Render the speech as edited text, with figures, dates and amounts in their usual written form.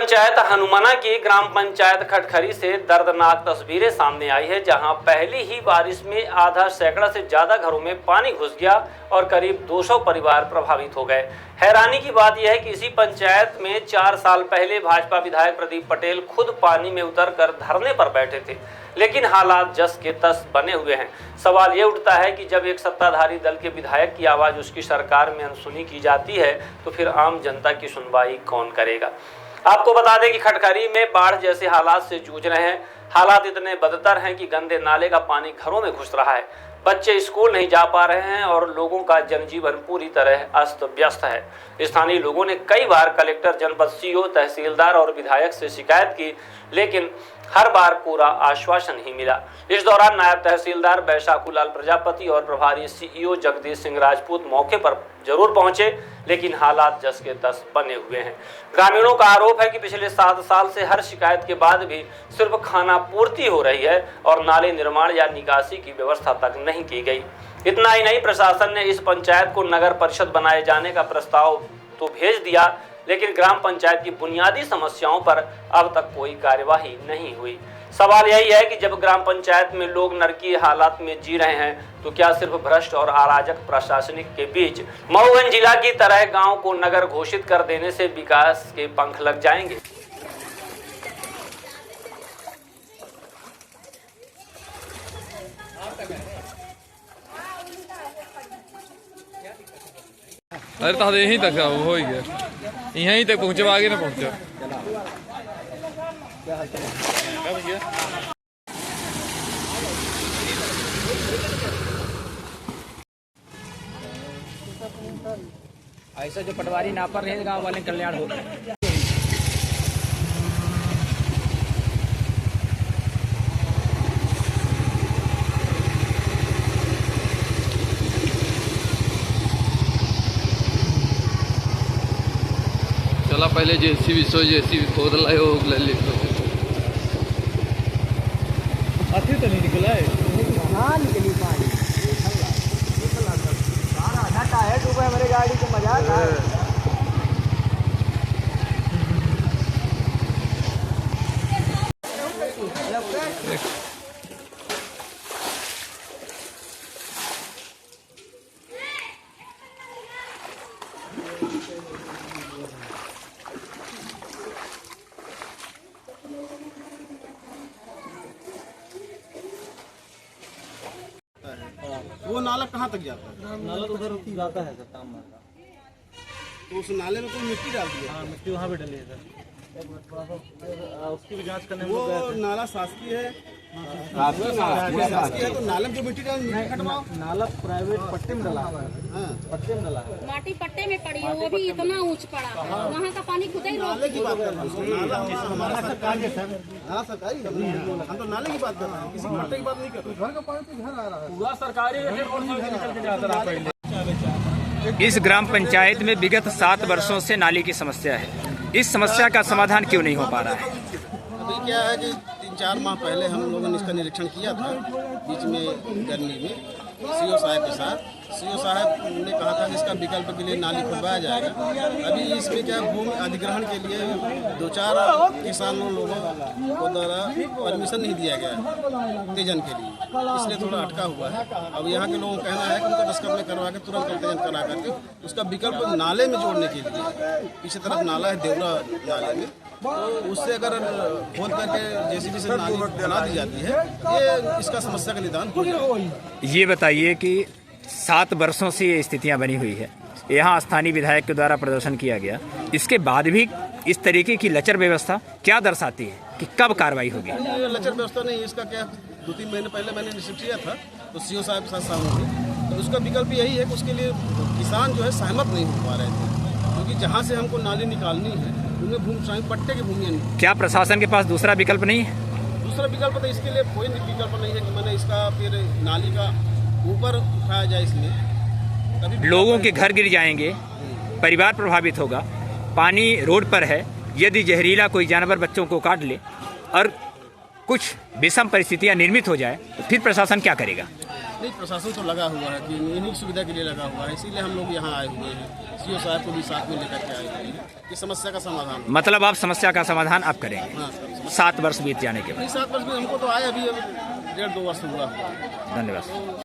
पंचायत हनुमाना की ग्राम पंचायत खटखरी से दर्दनाक तस्वीरें सामने आई है, जहां पहली ही बारिश में आधा सैकड़ा से ज्यादा घरों में पानी घुस गया और करीब 200 परिवार प्रभावित हो गए। हैरानी की बात यह है कि इसी पंचायत में 4 साल पहले भाजपा विधायक प्रदीप पटेल खुद पानी में उतरकर धरने पर बैठे थे, लेकिन हालात जस के तस बने हुए हैं। सवाल ये उठता है कि जब एक सत्ताधारी दल के विधायक की आवाज उसकी सरकार में अनसुनी की जाती है, तो फिर आम जनता की सुनवाई कौन करेगा। आपको बता दें कि खटखरी में बाढ़ जैसे हालात से जूझ रहे हैं। हालात इतने बदतर हैं कि गंदे नाले का पानी घरों में घुस रहा है, बच्चे स्कूल नहीं जा पा रहे हैं और लोगों का जनजीवन पूरी तरह अस्त व्यस्त है। स्थानीय लोगों ने कई बार कलेक्टर, जनपद सीओ, तहसीलदार और विधायक से शिकायत की, लेकिन हर बार पूरा आश्वासन ही मिला। इस दौरान नायब तहसीलदार बैशाखूलाल प्रजापति और प्रभारी सीईओ जगदीश सिंह राजपूत मौके पर जरूर पहुंचे, लेकिन हालात जस के तस बने हुए हैं। ग्रामीणों का आरोप है कि पिछले 7 साल से हर शिकायत के बाद भी सिर्फ खाना पूर्ति हो रही है और नाले निर्माण या निकासी की व्यवस्था तक नहीं की गई। इतना ही नहीं, प्रशासन ने इस पंचायत को नगर परिषद बनाए जाने का प्रस्ताव तो भेज दिया, लेकिन ग्राम पंचायत की बुनियादी समस्याओं पर अब तक कोई कार्यवाही नहीं हुई। सवाल यही है कि जब ग्राम पंचायत में लोग नरकीय हालात में जी रहे हैं, तो क्या सिर्फ भ्रष्ट और अराजक प्रशासनिक के बीच मऊगंज जिला की तरह गांव को नगर घोषित कर देने से विकास के पंख लग जाएंगे। अरे तो यहीं तक हो ही गया, यहीं तक पहुंचे, आगे ना पहुंचे। ऐसा जो पटवारी नापर रहे गांव वाले कल्याण हो। चला पहले जेसीबी खोद लाए हो ले ली। अभी तो नहीं निकला है। हाँ निकली पानी। सारा घाटा है, डूबा है मेरी गाड़ी को, मजाक है। वो नाला कहाँ तक जाता है? नाला तो उधर जाता है सर, काम मारता। तो उस नाले में कोई मिट्टी डालती है? हाँ मिट्टी वहाँ पे डली है सर। उसकी भी जांच करने वो नाला शासकीय है, शासकीय है, तो नाले में जो मिट्टी हटवाओ। नाला प्राइवेट पट्टे में डला है। पट्टे में डला है, माटी पट्टे में पड़ी है, वो भी इतना ऊंच पड़ा है, वहाँ का पानी खुद ही नाले की बात कर रहे हैं। नाला हमारा सरकारी है सर। हाँ सरकारी, हम तो नाले की बात कर रहे हैं, किसी पट्टे की बात नहीं कर रहे। घर का पानी तो घर आ रहा है, पूरा सरकारी है। इस ग्राम पंचायत में विगत 7 वर्षों से नाली की समस्या है। इस समस्या का समाधान क्यों नहीं हो पा रहा है? अभी क्या है कि 3-4 माह पहले हम लोगों ने इसका निरीक्षण किया था, बीच में गर्मी में सीओ साहब के साथ। सीओ साहब ने कहा था कि इसका विकल्प के लिए नाली खुदवाया जाएगा। अभी इसमें क्या भूमि अधिग्रहण के लिए 2-4 किसानों लोगों को द्वारा परमिशन नहीं दिया गया तेजन के लिए, इसलिए थोड़ा अटका हुआ है। अब यहाँ के लोगों का कहना है कि उनका दस्तखत में करवा के तुरंत तेजन करा करके उसका विकल्प नाले में जोड़ने के लिए, पीछे तरफ नाला है देवरा नाले में, तो उससे अगर खोद करके जेसीबी से नाली बना दी जाती है, ये इसका समस्या का निदान हो जाएगा। ये बताइए कि 7 वर्षों से ये स्थितियां बनी हुई है, यहाँ स्थानीय विधायक के द्वारा प्रदर्शन किया गया, इसके बाद भी इस तरीके की लचर व्यवस्था क्या दर्शाती है कि कब कार्रवाई होगी? लचर व्यवस्था नहीं, इसका क्या 2-3 महीने पहले मैंने निश्चित किया था, तो सीओ साहब के साथ शामिल हुए, तो उसका विकल्प यही है कि उसके लिए किसान जो है सहमत नहीं हो पा रहे थे, क्योंकि जहाँ से हमको नाली निकालनी है उनमें भूमि पट्टे की भूमि नहीं। क्या प्रशासन के पास दूसरा विकल्प नहीं है? दूसरा विकल्प तो इसके लिए कोई विकल्प नहीं है कि मैंने इसका फिर नाली का ऊपर उठाया जाए। इसलिए लोगों के घर गिर जाएंगे, परिवार प्रभावित होगा, पानी रोड पर है, यदि जहरीला कोई जानवर बच्चों को काट ले और कुछ विषम परिस्थितियां निर्मित हो जाए, तो फिर प्रशासन क्या करेगा? नहीं, प्रशासन तो लगा हुआ है कि इन्हीं की सुविधा के लिए लगा हुआ है, इसीलिए हम लोग यहाँ आए हुए हैं। सीओ साहब को भी साथ में लेकर के आए हुए हैं कि समस्या का समाधान हो। मतलब आप समस्या का समाधान आप करेंगे हाँ, 7 वर्ष बीत जाने के बाद। नहीं 7 वर्ष में हमको तो आए अभी 1.5-2 वर्ष हुआ। धन्यवाद।